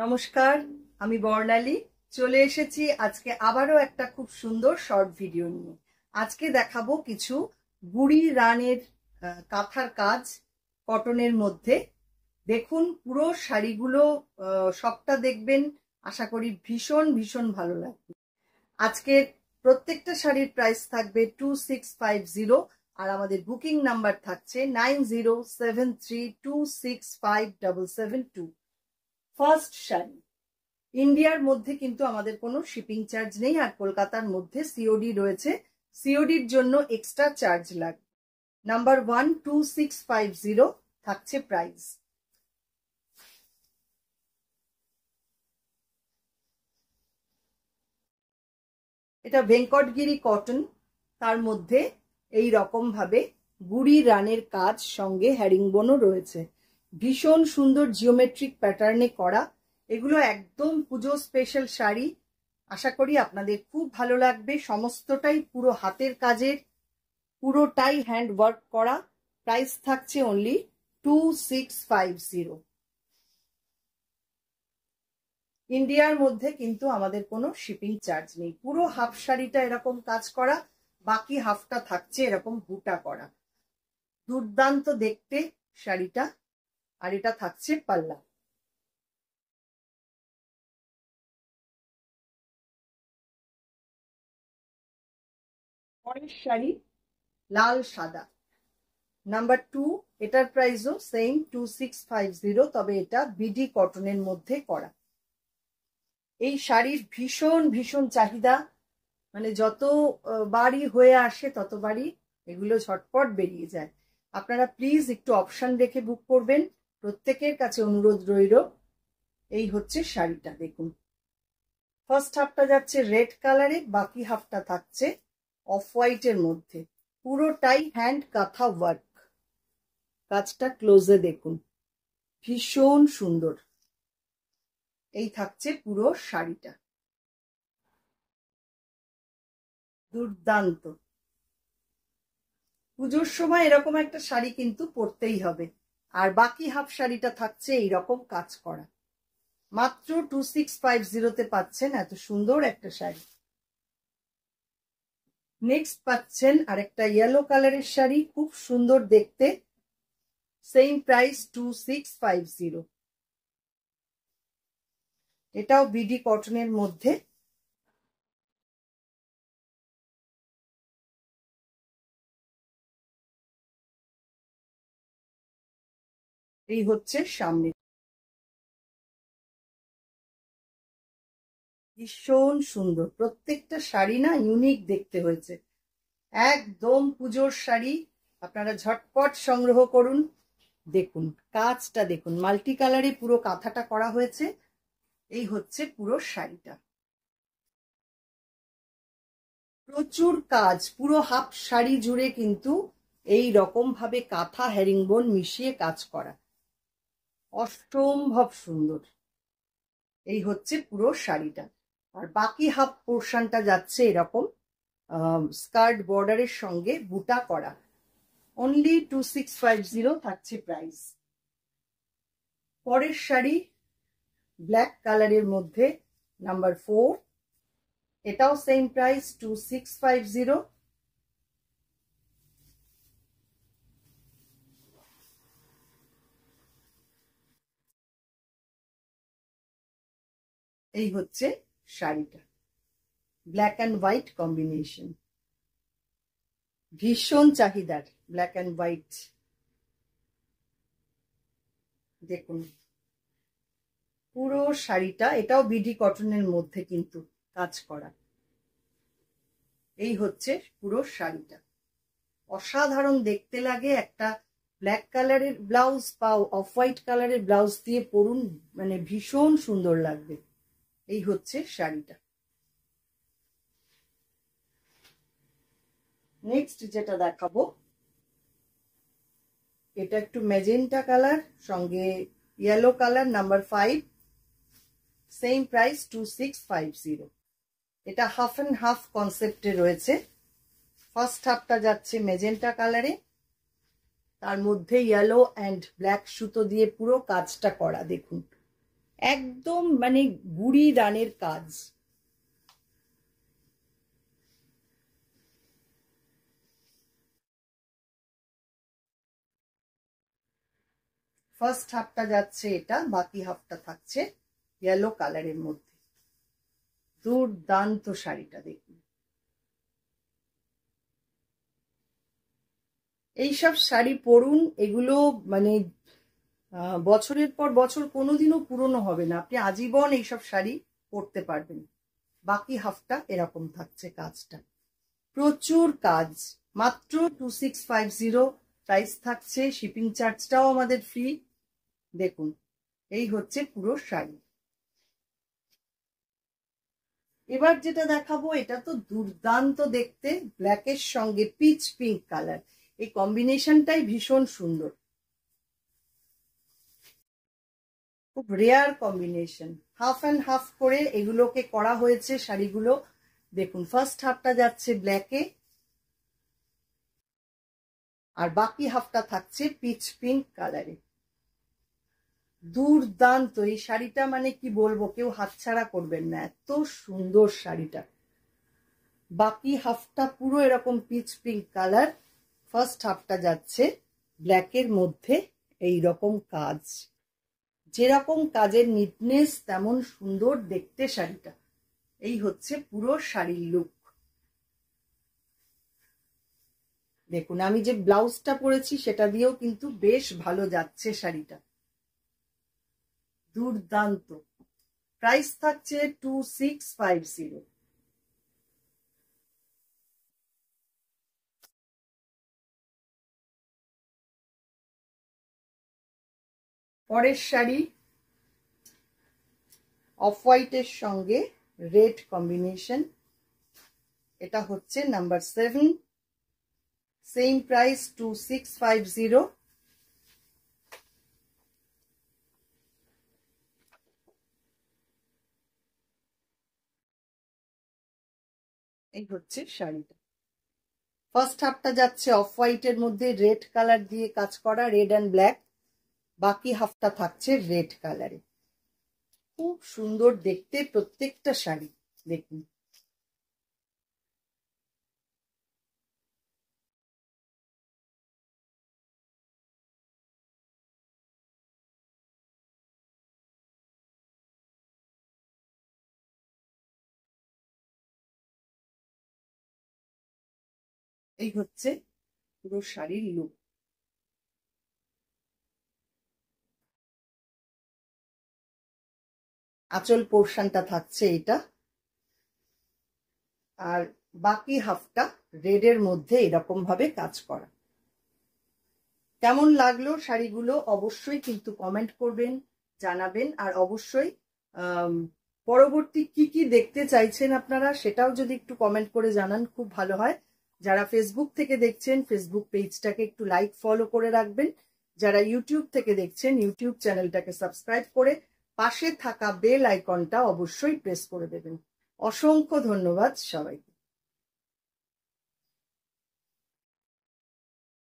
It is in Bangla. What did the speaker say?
নমস্কার, আমি বর্ণালী চলে এসেছি আজকে আবারও একটা খুব সুন্দর শর্ট ভিডিও নিয়ে। আজকে দেখাবো কিছু বুড়ি রানের কাঁথার কাজ কটনের মধ্যে। দেখুন পুরো শাড়িগুলো সবটা দেখবেন, আশা করি ভীষণ ভীষণ ভালো লাগবে। আজকের প্রত্যেকটা শাড়ির প্রাইস থাকবে 2650 আর আমাদের বুকিং নাম্বার থাকছে 9073265772। ফার্স্ট শাড়ি ইন্ডিয়ার মধ্যে কিন্তু আমাদের কোনো শিপিং চার্জ নেই, আর কলকাতার মধ্যে সিওডি রয়েছে। সিওডির জন্য এক্সট্রা চার্জ লাগবে। নাম্বার 12650 থাকছে প্রাইস। এটা ভেঙ্কটগিরি কটন, তার মধ্যে এই রকম ভাবে বুড়ি রানের কাজ সঙ্গে হ্যারিংবোনও রয়েছে। ভীষণ সুন্দর জিওমেট্রিক প্যাটার্নে করা, এগুলো একদম পুজো স্পেশাল শাড়ি। আশা করি আপনাদের খুব ভালো লাগবে। সমস্তটাই পুরো হাতের কাজের, পুরোটাই হ্যান্ড ওয়ার্ক করা। প্রাইস থাকছে অনলি 2650। ইন্ডিয়ার মধ্যে কিন্তু আমাদের কোনো শিপিং চার্জ নেই। পুরো হাফ শাড়িটা এরকম কাজ করা, বাকি হাফটা থাকছে এরকম বুটা করা। দুর্দান্ত দেখতে শাড়িটা। আর এটা থাকছে পাল্লা। পরের শাড়ি লাল সাদা, নাম্বার 2। এটার প্রাইসও সেম 2650, তবে এটা বিডি কটনের মধ্যে করা। এই শাড়ির ভীষণ ভীষণ চাহিদা, মানে যত বাড়ি হয়ে আসে ততবারই এগুলো ঝটপট বেরিয়ে যায়। আপনারা প্লিজ একটু অপশন দেখে বুক করবেন, প্রত্যেকের কাছে অনুরোধ রইল। এই হচ্ছে শাড়িটা, দেখুন ফার্স্ট হাফটা যাচ্ছে রেড কালারে, বাকি হাফটা থাকছে অফ হোয়াইটের মধ্যে। পুরোটাই হ্যান্ড কাঁথা ওয়ার্ক। কাজটা ক্লোজে দেখুন, ভীষণ সুন্দর। এই থাকছে পুরো শাড়িটা, দুর্দান্ত। পুজোর সময় এরকম একটা শাড়ি কিন্তু পরতেই হবে। আর বাকি হাফ শাড়িটা থাকছে এইরকম কাজ করা। মাত্র 2650-তে পাচ্ছেন এত সুন্দর একটা শাড়ি। নেক্সট পাচ্ছেন আরেকটা ইয়েলো কালারের শাড়ি, খুব সুন্দর দেখতে। Same price 2650। এটাও বিডি কটনের মধ্যে। এই হচ্ছে সামনে, ভীষণ সুন্দর। প্রত্যেকটা শাড়ি না ইউনিক দেখতে হয়েছে, একদম পুজোর শাড়ি। আপনারা ঝটপট সংগ্রহ করুন। দেখুন কাজটা, দেখুন মাল্টি কালারে পুরো কাঁথাটা করা হয়েছে। এই হচ্ছে পুরো শাড়িটা, প্রচুর কাজ। পুরো হাফ শাড়ি জুড়ে কিন্তু এই রকম ভাবে কাঁথা হ্যারিংবোন মিশিয়ে কাজ করা, অসম্ভব সুন্দর। এই হচ্ছে পুরো শাড়িটা। আর বাকি হাফ পোর্শনটা যাচ্ছে এরকম স্কার্ট বর্ডারের সঙ্গে বুটা করা। অনলি 2650 থাকছে প্রাইস। পরের শাড়ি ব্ল্যাক কালারের মধ্যে, নাম্বার 4। এটাও সেম প্রাইস 2650। এই হচ্ছে শাড়িটা, ব্ল্যাক অ্যান্ড হোয়াইট কম্বিনেশন। ভীষণ চাহিদার ব্ল্যাক অ্যান্ড হোয়াইট। দেখুন পুরো শাড়িটা, এটাও বিডি কটনের মধ্যে কিন্তু কাজ করা। এই হচ্ছে পুরো শাড়িটা, অসাধারণ দেখতে লাগে। একটা ব্ল্যাক কালারের ব্লাউজ বা অফ হোয়াইট কালারের ব্লাউজ দিয়ে পরুন, মানে ভীষণ সুন্দর লাগবে। এই হচ্ছে শাড়িটা। নেক্সট যেটা দেখাবো, এটা একটু ম্যাজেন্টা কালার সঙ্গে yellow colour, number 5। Same price 2650। এটা হাফ অ্যান্ড হাফ কনসেপ্টে রয়েছে। ফার্স্ট হাফটা যাচ্ছে ম্যাজেন্টা কালারে, তার মধ্যে ইয়েলো অ্যান্ড ব্ল্যাক সুতো দিয়ে পুরো কাজটা করা। দেখুন একদম মানে গুড়ি রানের কাজ। ফার্স্ট হাফটা যাচ্ছে এটা, বাকি হাফটা থাকছে ইয়েলো কালারের মধ্যে। দুর্দান্ত শাড়িটা দেখুন। এইসব শাড়ি পরুন, এগুলো মানে বছরের পর বছর কোনোদিনও পুরনো হবে না, আপনি আজীবন এইসব শাড়ি পরতে পারবেন। বাকি হাফটা এরকম থাকছে কাজটা, প্রচুর কাজ। মাত্র 2650 প্রাইস থাকছে, শিপিং চার্জটাও আমাদের ফ্রি। দেখুন এই হচ্ছে পুরো শাড়ি। এবার যেটা দেখাবো এটা তো দুর্দান্ত দেখতে, ব্ল্যাকের সঙ্গে পিচ পিঙ্ক কালার, এই কম্বিনেশনটাই ভীষণ সুন্দর, খুব rare combination. Half and half করে এগুলোকে করা হয়েছে শাড়িগুলো। দেখুন ফার্স্ট হাফটা যাচ্ছে ব্ল্যাকে, আর বাকি হাফটা থাকছে পিচ পিঙ্ক কালারে। দুর্দান্ত এই শাড়িটা, মানে কি বলবো, কেউ হাতছাড়া করবেন না, এত সুন্দর শাড়িটা। বাকি হাফটা পুরো এরকম পিচ পিঙ্ক কালার, ফার্স্ট হাফটা যাচ্ছে ব্ল্যাকের মধ্যে। এই রকম কাজ, যেরকম কাজের নিটনেস তেমন সুন্দর দেখতে শাড়িটা। এই হচ্ছে পুরো শাড়ির লুক। দেখুন আমি যে ব্লাউজটা পরেছি সেটা দিয়েও কিন্তু বেশ ভালো যাচ্ছে শাড়িটা, দুর্দান্ত। প্রাইস থাকছে 2650। পরের শাড়ি অফ হোয়াইটের সঙ্গে রেড কম্বিনেশন, এটা হচ্ছে নাম্বার 7, সেম প্রাইস 2650। এই হচ্ছে শাড়িটা। ফার্স্ট হাফটা যাচ্ছে অফ হোয়াইটের মধ্যে রেড কালার দিয়ে কাজ করা, রেড অ্যান্ড ব্ল্যাক। বাকি হাফটা থাকছে রেড কালারে, খুব সুন্দর দেখতে প্রত্যেকটা শাড়ি। দেখুন এই হচ্ছে পুরো শাড়ির লুক। আঁচল পোর্শনটা থাকছে এটা, আর বাকি হাফটা রেডের মধ্যে এরকম ভাবে কাজ করা। কেমন লাগলো শাড়িগুলো অবশ্যই কিন্তু কমেন্ট করবেন, জানাবেন। আর অবশ্যই পরবর্তী কি কি দেখতে চাইছেন আপনারা সেটাও যদি একটু কমেন্ট করে জানান খুব ভালো হয়। যারা ফেসবুক থেকে দেখছেন ফেসবুক পেজটাকে একটু লাইক ফলো করে রাখবেন, যারা ইউটিউব থেকে দেখছেন ইউটিউব চ্যানেলটাকে সাবস্ক্রাইব করে পাশে থাকা বেল আইকনটা অবশ্যই প্রেস করে দেবেন। অসংখ্য ধন্যবাদ সবাইকে।